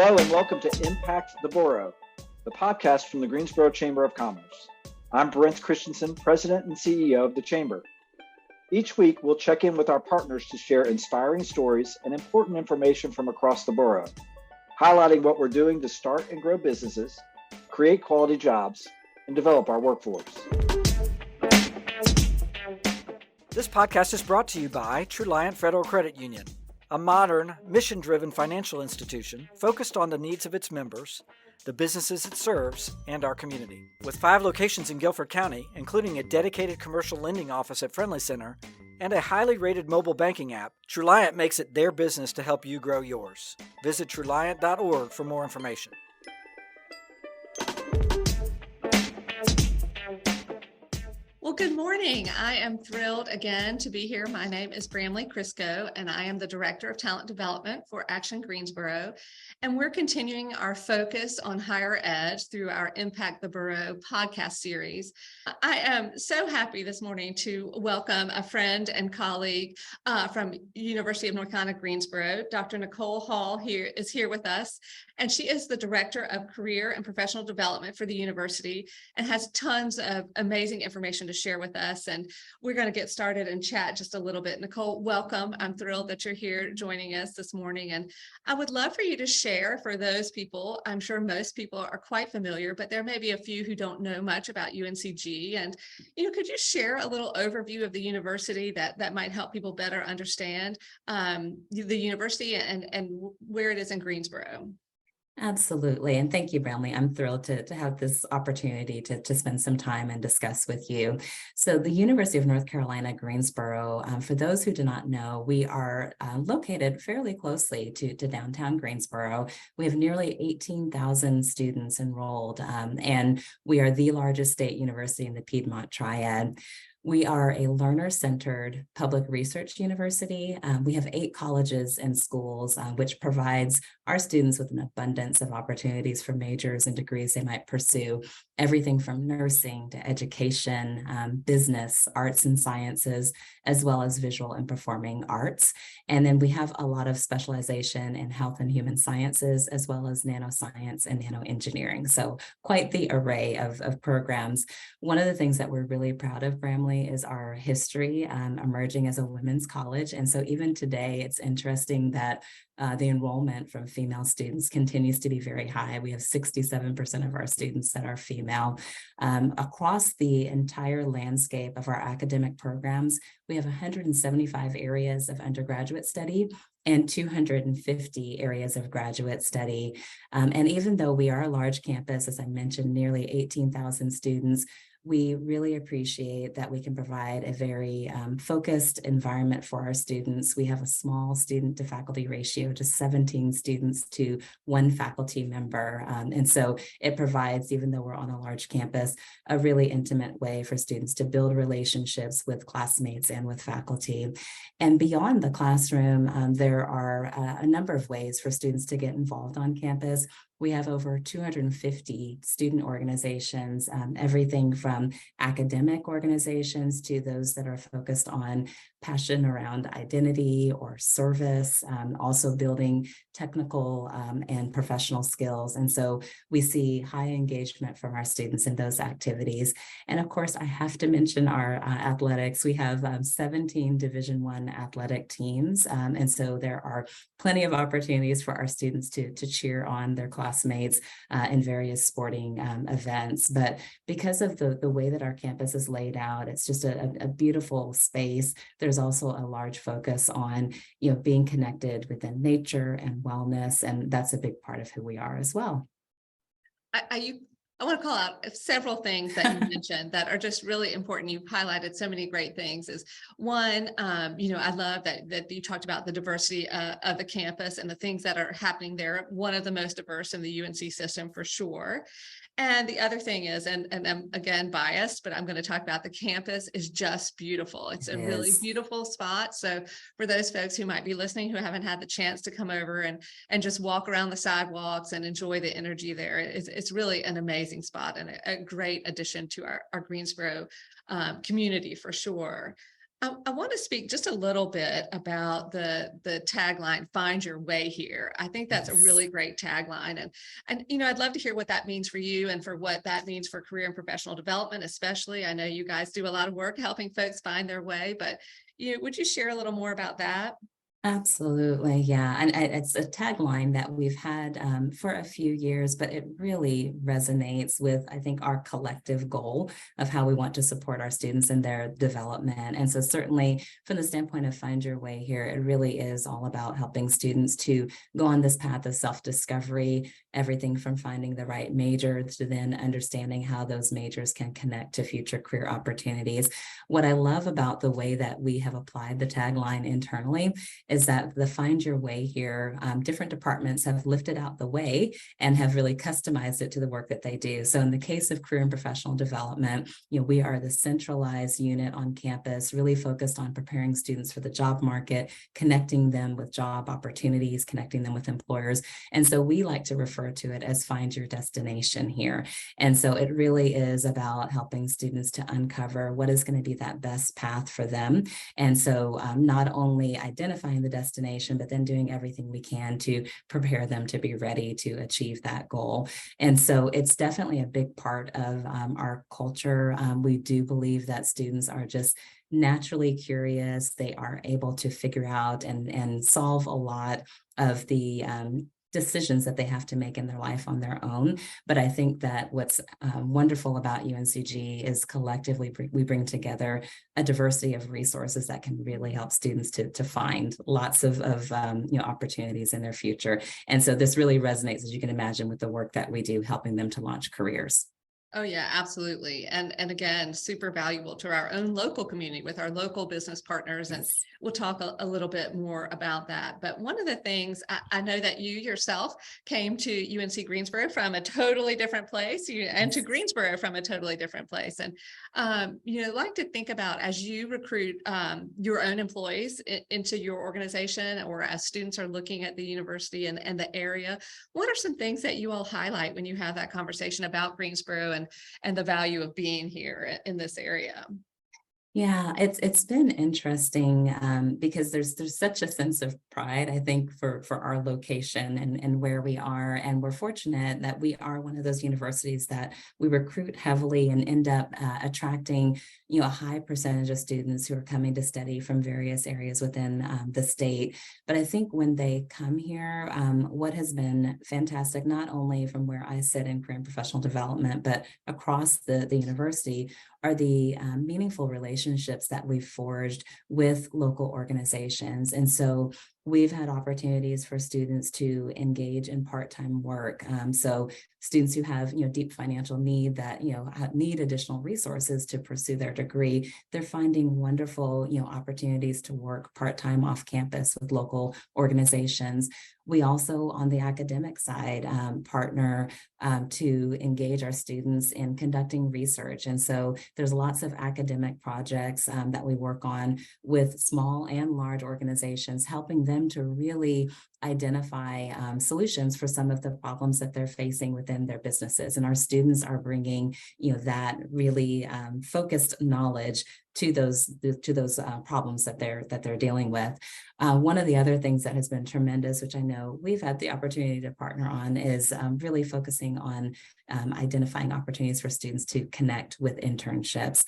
Hello and welcome to Impact the Borough, the podcast from the Greensboro Chamber of Commerce. I'm Brent Christensen, President and CEO of the Chamber. Each week, we'll check in with our partners to share inspiring stories and important information from across the borough, highlighting what we're doing to start and grow businesses, create quality jobs, and develop our workforce. This podcast is brought to you by Truliant Federal Credit Union, a modern, mission-driven financial institution focused on the needs of its members, the businesses it serves, and our community. With 5 locations in Guilford County, including a dedicated commercial lending office at Friendly Center and a highly rated mobile banking app, Truliant makes it their business to help you grow yours. Visit Truliant.org for more information. Well, good morning. I am thrilled again to be here. My name is Bramley Crisco, and I am the Director of Talent Development for UNC Greensboro. And we're continuing our focus on higher ed through our Impact the Borough podcast series. I am so happy this morning to welcome a friend and colleague from University of North Carolina, Greensboro. Dr. Nicole Hall is here with us, and she is the Director of Career and Professional Development for the university and has tons of amazing information to share with us. And we're going to get started and chat just a little bit. Nicole, welcome. I'm thrilled that you're here joining us this morning. And I would love for you to share for those people. I'm sure most people are quite familiar, but there may be a few who don't know much about UNCG. And, could you share a little overview of the university that might help people better understand the university and where it is in Greensboro? Absolutely. And thank you, Bramley. I'm thrilled to have this opportunity to spend some time and discuss with you. So the University of North Carolina, Greensboro, for those who do not know, we are located fairly closely to downtown Greensboro. We have nearly 18,000 students enrolled, and we are the largest state university in the Piedmont Triad. We are a learner-centered public research university. We have 8 colleges and schools, which provides our students with an abundance of opportunities for majors and degrees they might pursue, everything from nursing to education, business, arts and sciences, as well as visual and performing arts. And then we have a lot of specialization in health and human sciences, as well as nanoscience and nanoengineering. So quite the array of programs. One of the things that we're really proud of, Bramley, is our history emerging as a women's college. And so even today, it's interesting that the enrollment from female students continues to be very high. We have 67% of our students that are female. Across the entire landscape of our academic programs, we have 175 areas of undergraduate study and 250 areas of graduate study. And even though we are a large campus, as I mentioned, nearly 18,000 students, we really appreciate that we can provide a very focused environment for our students. We have a small student to faculty ratio, just 17 students to 1 faculty member. And so it provides, even though we're on a large campus, a really intimate way for students to build relationships with classmates and with faculty. And beyond the classroom, there are a number of ways for students to get involved on campus. We have over 250 student organizations, everything from academic organizations to those that are focused on passion around identity or service, also building technical and professional skills. And so we see high engagement from our students in those activities. And of course, I have to mention our athletics. We have 17 Division I athletic teams. And so there are plenty of opportunities for our students to cheer on their classmates in various sporting events. But because of the way that our campus is laid out, it's just a beautiful space. There's also a large focus on, being connected within nature and wellness, and that's a big part of who we are as well. I want to call out several things that you mentioned that are just really important. You've highlighted so many great things. Is one, I love that you talked about the diversity of the campus and the things that are happening there. One of the most diverse in the UNC system for sure. And the other thing is, and I'm again biased, but I'm going to talk about the campus is just beautiful. It's a really beautiful spot. So for those folks who might be listening who haven't had the chance to come over and just walk around the sidewalks and enjoy the energy there, it's really an amazing spot and a great addition to our Greensboro community for sure. I want to speak just a little bit about the tagline, "Find your way here." I think that's a Yes. really great tagline, and I'd love to hear what that means for you and for what that means for career and professional development, especially. I know you guys do a lot of work helping folks find their way, but would you share a little more about that? Absolutely, yeah. And it's a tagline that we've had for a few years, but it really resonates with, I think, our collective goal of how we want to support our students in their development. And so certainly from the standpoint of Find Your Way here, it really is all about helping students to go on this path of self-discovery, everything from finding the right major to then understanding how those majors can connect to future career opportunities. What I love about the way that we have applied the tagline internally is that the Find Your Way here, different departments have lifted out the way and have really customized it to the work that they do. So in the case of career and professional development, we are the centralized unit on campus, really focused on preparing students for the job market, connecting them with job opportunities, connecting them with employers. And so we like to refer to it as Find Your Destination here. And so it really is about helping students to uncover what is going to be that best path for them. And so not only identifying the destination, but then doing everything we can to prepare them to be ready to achieve that goal. And so it's definitely a big part of our culture. We do believe that students are just naturally curious. They are able to figure out and solve a lot of the decisions that they have to make in their life on their own. But I think that what's wonderful about UNCG is collectively we bring together a diversity of resources that can really help students to find lots of opportunities in their future. And so this really resonates, as you can imagine, with the work that we do, helping them to launch careers. Oh yeah, absolutely. And again, super valuable to our own local community with our local business partners. And Yes. we'll talk a little bit more about that. But one of the things I know that you yourself came to UNC Greensboro from a totally different place, and to Yes. Greensboro from a totally different place. And like to think about as you recruit your own employees into your organization, or as students are looking at the university and the area, what are some things that you all highlight when you have that conversation about Greensboro and the value of being here in this area? Yeah, it's been interesting because there's such a sense of pride, I think, for our location and where we are. And we're fortunate that we are one of those universities that we recruit heavily and end up attracting, a high percentage of students who are coming to study from various areas within the state. But I think when they come here, what has been fantastic, not only from where I sit in career and professional development, but across the university, are the meaningful relationships that we've forged with local organizations. And so we've had opportunities for students to engage in part-time work. So students who have, deep financial need that, need additional resources to pursue their degree, they're finding wonderful, opportunities to work part-time off campus with local organizations. We also, on the academic side, partner to engage our students in conducting research. And so there's lots of academic projects that we work on with small and large organizations, helping them to really identify solutions for some of the problems that they're facing within their businesses. And our students are bringing, that really focused knowledge to those problems that they're dealing with. One of the other things that has been tremendous, which I know we've had the opportunity to partner on, is really focusing on identifying opportunities for students to connect with internships.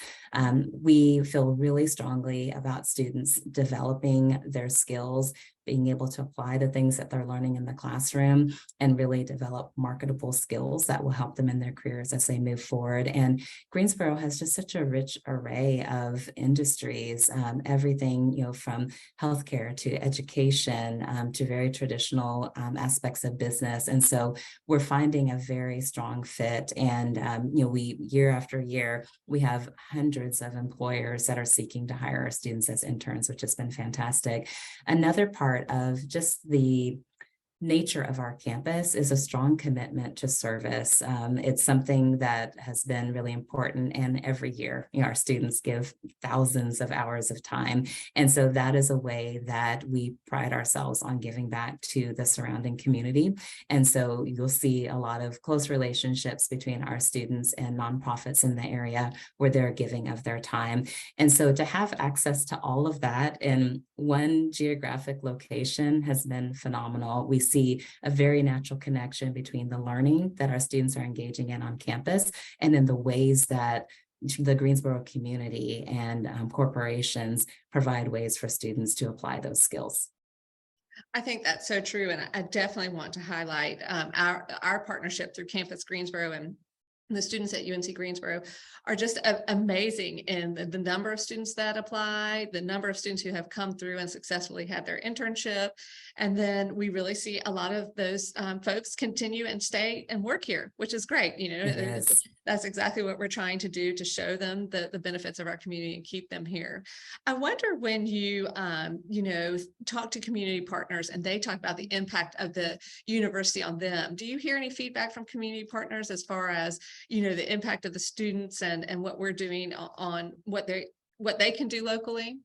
We feel really strongly about students developing their skills, being able to apply the things that they're learning in the classroom and really develop marketable skills that will help them in their careers as they move forward. And Greensboro has just such a rich array of industries, everything, from healthcare to education to very traditional aspects of business. And so we're finding a very strong fit. And, we year after year, we have hundreds of employers that are seeking to hire our students as interns, which has been fantastic. Another part of just the nature of our campus is a strong commitment to service. It's something that has been really important, and every year, our students give thousands of hours of time. And so that is a way that we pride ourselves on giving back to the surrounding community. And so you'll see a lot of close relationships between our students and nonprofits in the area where they're giving of their time. And so to have access to all of that in one geographic location has been phenomenal. We see a very natural connection between the learning that our students are engaging in on campus and then the ways that the Greensboro community and corporations provide ways for students to apply those skills. I think that's so true. And I definitely want to highlight our partnership through Campus Greensboro, and the students at UNC Greensboro are just amazing in the number of students that apply, the number of students who have come through and successfully had their internship. And then we really see a lot of those folks continue and stay and work here, which is great. That's exactly what we're trying to do, to show them the benefits of our community and keep them here. I wonder, when you, talk to community partners and they talk about the impact of the university on them, do you hear any feedback from community partners as far as, the impact of the students and what we're doing on what they can do locally?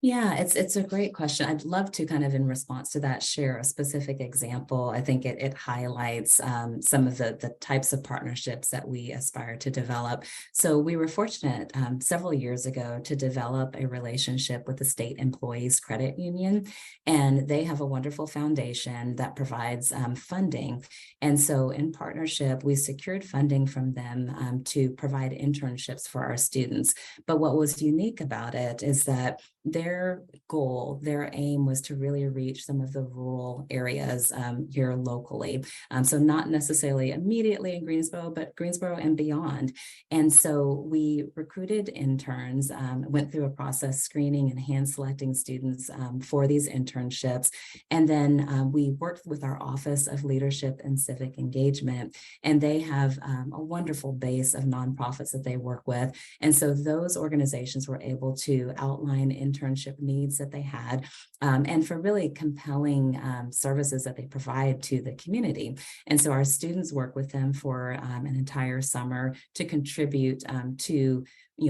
Yeah, it's a great question. I'd love to kind of, in response to that, share a specific example. I think it highlights some of the types of partnerships that we aspire to develop. So we were fortunate several years ago to develop a relationship with the State Employees Credit Union, and they have a wonderful foundation that provides funding. And so in partnership, we secured funding from them to provide internships for our students. But what was unique about it is that their goal, their aim was to really reach some of the rural areas here locally. So not necessarily immediately in Greensboro, but Greensboro and beyond. And so we recruited interns, went through a process screening and hand selecting students for these internships. And then we worked with our Office of Leadership and Civic Engagement, and they have a wonderful base of nonprofits that they work with. And so those organizations were able to outline internship needs that they had, and for really compelling services that they provide to the community. And so our students work with them for an entire summer to contribute to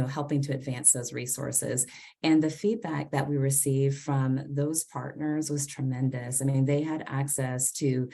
helping to advance those resources. And the feedback that we received from those partners was tremendous. I mean, they had access to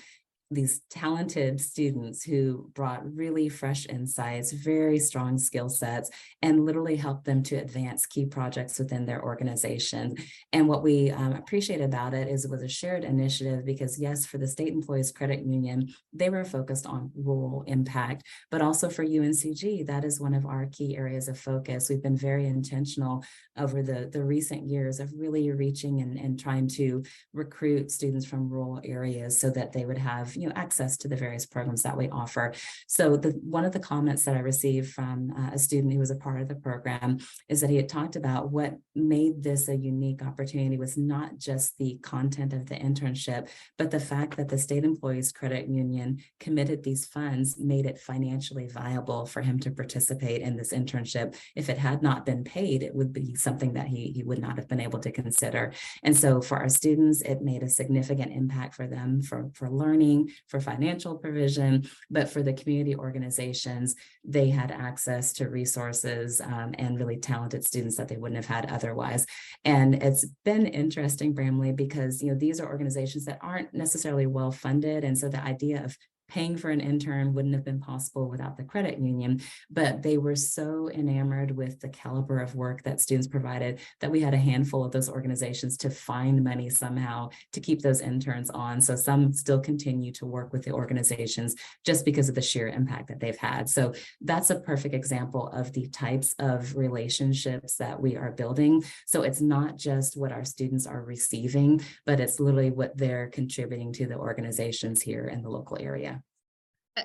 these talented students who brought really fresh insights, very strong skill sets, and literally helped them to advance key projects within their organization. And what we appreciate about it is it was a shared initiative because, yes, for the State Employees Credit Union, they were focused on rural impact, but also for UNCG, that is one of our key areas of focus. We've been very intentional over the recent years of really reaching and trying to recruit students from rural areas so that they would have access to the various programs that we offer. So one of the comments that I received from a student who was a part of the program is that he had talked about what made this a unique opportunity was not just the content of the internship, but the fact that the State Employees Credit Union committed these funds made it financially viable for him to participate in this internship. If it had not been paid, it would be something that he would not have been able to consider. And so for our students, it made a significant impact for them for learning, for financial provision, but for the community organizations, they had access to resources and really talented students that they wouldn't have had otherwise. And it's been interesting, Bramley, because these are organizations that aren't necessarily well funded, and so the idea of paying for an intern wouldn't have been possible without the credit union, but they were so enamored with the caliber of work that students provided that we had a handful of those organizations to find money somehow to keep those interns on. So some still continue to work with the organizations just because of the sheer impact that they've had. So that's a perfect example of the types of relationships that we are building. So it's not just what our students are receiving, but it's literally what they're contributing to the organizations here in the local area.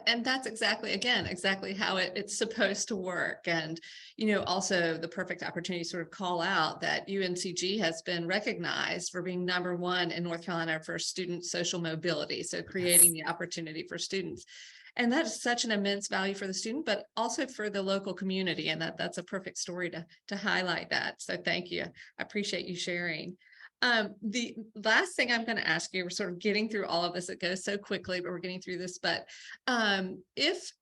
And that's exactly how it's supposed to work. And, also the perfect opportunity to sort of call out that UNCG has been recognized for being #1 in North Carolina for student social mobility. So creating the opportunity for students. And that is such an immense value for the student, but also for the local community. And that's a perfect story to highlight that. So thank you. I appreciate you sharing. The last thing I'm going to ask you, we're sort of getting through all of this. It goes so quickly, but we're getting through this. But if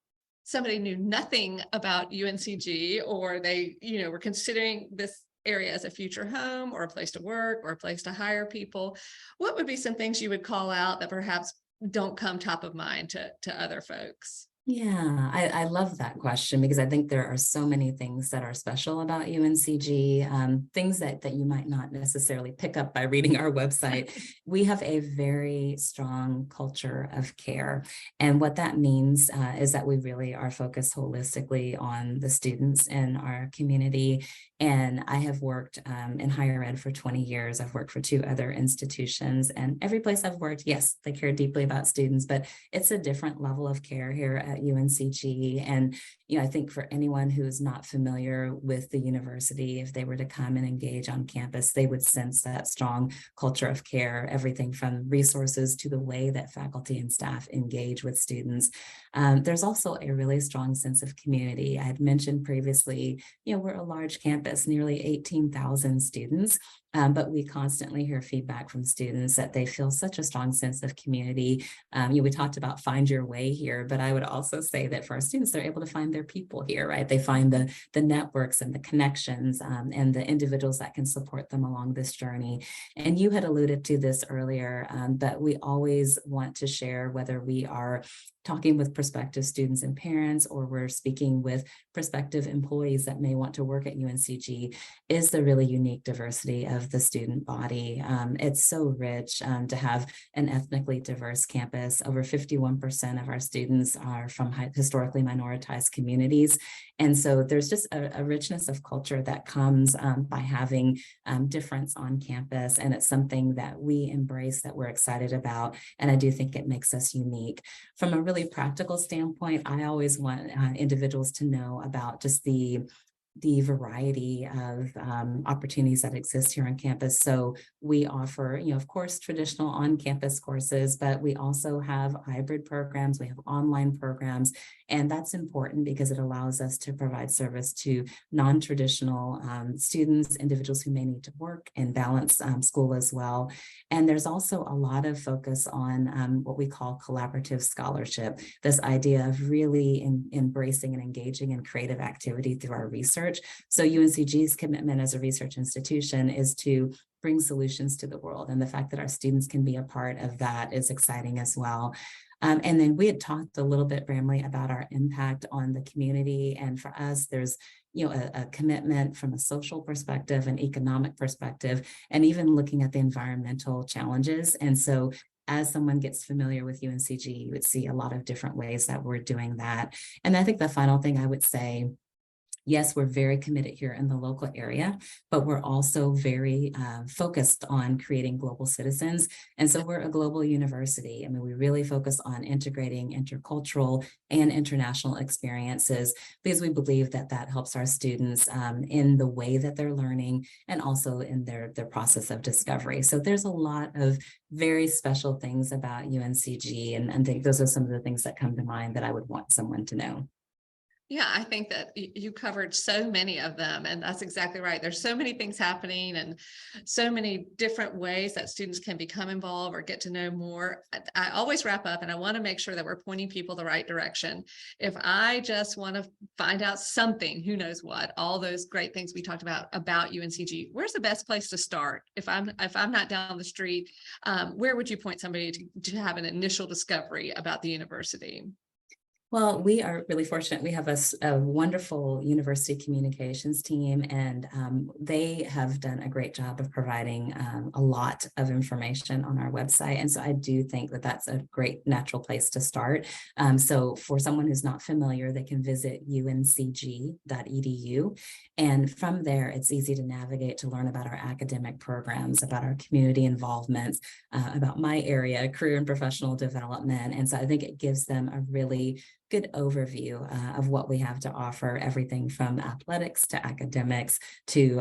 somebody knew nothing about UNCG, or they, were considering this area as a future home or a place to work or a place to hire people, what would be some things you would call out that perhaps don't come top of mind to other folks? Yeah, I love that question because I think there are so many things that are special about UNCG, things that you might not necessarily pick up by reading our website. We have a very strong culture of care. And what that means is that we really are focused holistically on the students in our community. And I have worked in higher ed for 20 years. I've worked for 2 other institutions, and every place I've worked, yes, they care deeply about students, but it's a different level of care here at UNCG. And, I think for anyone who's not familiar with the university, if they were to come and engage on campus, they would sense that strong culture of care, everything from resources to the way that faculty and staff engage with students. There's also a really strong sense of community. I had mentioned previously, we're a large campus, nearly 18,000 students. But we constantly hear feedback from students that they feel such a strong sense of community. We talked about find your way here, but I would also say that for our students, they're able to find their people here, right? They find the networks and the connections and the individuals that can support them along this journey. And you had alluded to this earlier, but we always want to share, whether we are talking with prospective students and parents, or we're speaking with prospective employees that may want to work at UNCG, is the really unique diversity of the student body. It's so rich to have an ethnically diverse campus. Over 51% of our students are from historically minoritized communities. And so there's just a richness of culture that comes by having difference on campus. And it's something that we embrace, that we're excited about. And I do think it makes us unique. From a really practical standpoint, I always want individuals to know about just the variety of opportunities that exist here on campus. So we offer, of course, traditional on-campus courses, but we also have hybrid programs. We have online programs, and that's important because it allows us to provide service to non-traditional students, individuals who may need to work and balance school as well. And there's also a lot of focus on what we call collaborative scholarship, this idea of really embracing and engaging in creative activity through our research. So UNCG's commitment as a research institution is to bring solutions to the world. And the fact that our students can be a part of that is exciting as well. And then we had talked a little bit, Bramley, about our impact on the community. And for us, there's a commitment from a social perspective, an economic perspective, and even looking at the environmental challenges. And so as someone gets familiar with UNCG, you would see a lot of different ways that we're doing that. And I think the final thing I would say, yes, we're very committed here in the local area, but we're also very focused on creating global citizens. And so we're a global university. I mean, we really focus on integrating intercultural and international experiences because we believe that that helps our students in the way that they're learning and also in their process of discovery. So there's a lot of very special things about UNCG, and I think those are some of the things that come to mind that I would want someone to know. Yeah, I think that you covered so many of them, and that's exactly right. There's so many things happening and so many different ways that students can become involved or get to know more. I always wrap up and I want to make sure that we're pointing people the right direction. If I just want to find out something, who knows what, all those great things we talked about UNCG, where's the best place to start? If I'm not down the street, where would you point somebody to have an initial discovery about the university? Well, we are really fortunate. We have a wonderful university communications team, and they have done a great job of providing a lot of information on our website. And so I do think that that's a great natural place to start. So for someone who's not familiar, they can visit uncg.edu. And from there, it's easy to navigate to learn about our academic programs, about our community involvements, about my area, career and professional development. And so I think it gives them a really good overview of what we have to offer, everything from athletics to academics to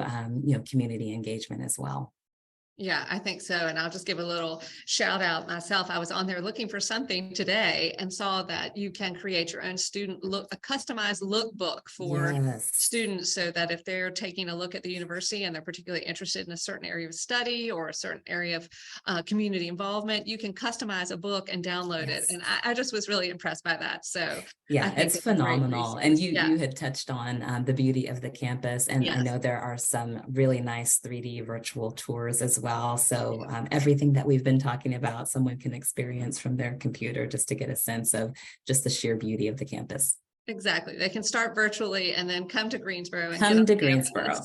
community engagement as well. Yeah, I think so. And I'll just give a little shout out myself. I was on there looking for something today and saw that you can create your own a customized lookbook for Yes. students, so that if they're taking a look at the university and they're particularly interested in a certain area of study or a certain area of community involvement, you can customize a book and download it. Yes. And I just was really impressed by that. So Yeah, I think it's it's a great phenomenal. And resource. you had touched on the beauty of the campus, and I Yes. know there are some really nice 3D virtual tours as well. So everything that we've been talking about, someone can experience from their computer, just to get a sense of just the sheer beauty of the campus. Exactly. They can start virtually and then come to Greensboro and Come to Greensboro.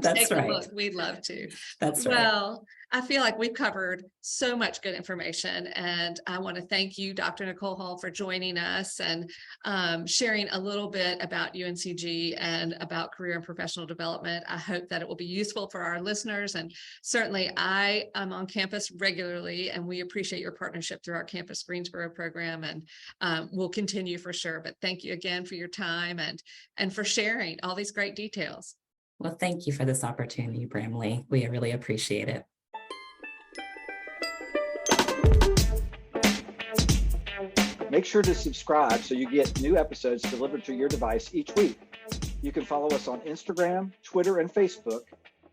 That's take a right. look. We'd love to. That's right. Well, I feel like we've covered so much good information, and I want to thank you, Dr. Nicole Hall, for joining us and sharing a little bit about UNCG and about career and professional development. I hope that it will be useful for our listeners, and certainly I am on campus regularly, and we appreciate your partnership through our Campus Greensboro program, and we'll continue for sure. But thank you again for your time and for sharing all these great details. Well, thank you for this opportunity, Bramley. We really appreciate it. Make sure to subscribe so you get new episodes delivered to your device each week. You can follow us on Instagram, Twitter, and Facebook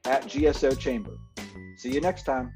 at GSO Chamber. See you next time.